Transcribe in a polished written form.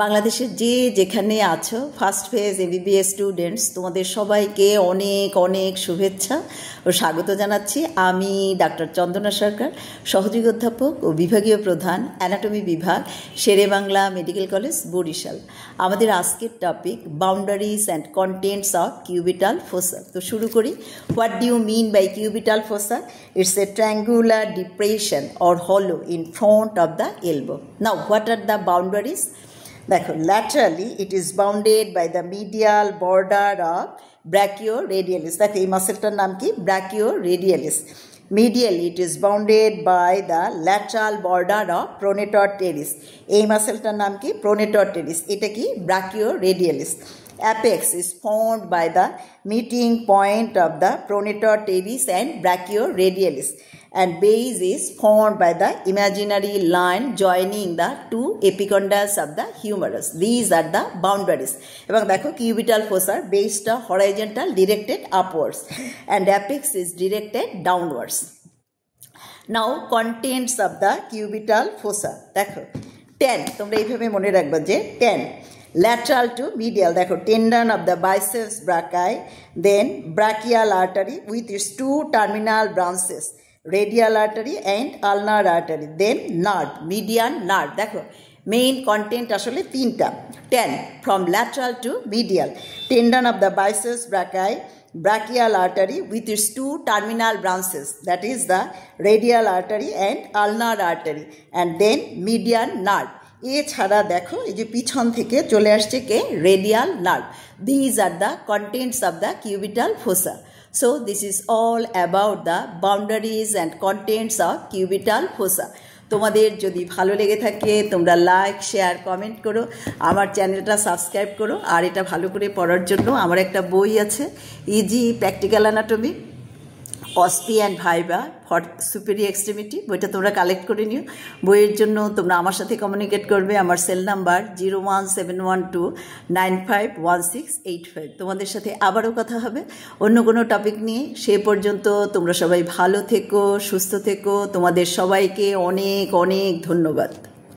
বাংলাদেশের যে যেখানে আছো ফার্স্ট ফেজ এমবিবিএস স্টুডেন্টস তোমাদের সবাইকে অনেক অনেক শুভেচ্ছা ও স্বাগত জানাচ্ছি। আমি ডাক্তার চন্দনা সরকার, সহযোগী অধ্যাপক ও বিভাগীয় প্রধান অ্যানাটমি বিভাগ শেরেবাংলা মেডিকেল কলেজ বরিশাল। আমাদের আজকের topic boundaries and contents of cubital fossa. তো শুরু করি। What do you mean by cubital fossa? It's a triangular depression or hollow in front of the elbow. Now what are the boundaries? দেখো, laterally it is bounded by the medial border of brachioradialis. দেখো এই মাসেলটার নাম কি? Brachioradialis. Medially it is bounded by the lateral border of pronator teres. এই মাসেলটার নাম কি? প্রোনেটর টেরিস। এটা কি? ব্র্যাকিওরেডিয়ালিস। Apex is formed by the meeting point of the pronator teres and brachioradialis, and base is formed by the imaginary line joining the two epicondyles of the humerus. These are the boundaries. এবং দেখো cubital fossa base টা horizontal directed upwards and apex is directed downwards. Now contents of the cubital fossa. দেখো 10, তোমরা এইভাবে মনে রাখবা যে 10 lateral to medial. দেখো tendon of the biceps brachii, then brachial artery with its two terminal branches, radial artery and ulnar artery, then nerve, median nerve. দেখো main content আসলে তিনটা। 10 from lateral to medial, tendon of the biceps brachii, brachial artery with its two terminal branches, that is the radial artery and ulnar artery, and then median nerve. এছাড়া দেখো এই যে পিছন থেকে চলে আসছে কে? Radial nerve. These are the contents of the cubital fossa. So this is all about the boundaries and contents of cubital fossa. তোমাদের যদি ভালো লেগে থাকে তোমরা লাইক, শেয়ার, কমেন্ট করো, আমার চ্যানেলটা সাবস্ক্রাইব করো। আর এটা ভালো করে পড়ার জন্য আমার একটা বই আছে, easy practical anatomy OSPE and viva for superior extremity. বইটা তোমরা কালেক্ট করে নিও। বইয়ের জন্য তোমরা আমার সাথে কমিউনিকেট করবে। আমার সেল নাম্বার 01712951685। তোমাদের সাথে আবারও কথা হবে অন্য কোনো টপিক নিয়ে। সে পর্যন্ত তোমরা সবাই ভালো থেকো, সুস্থ থেকো। তোমাদের সবাইকে অনেক অনেক ধন্যবাদ।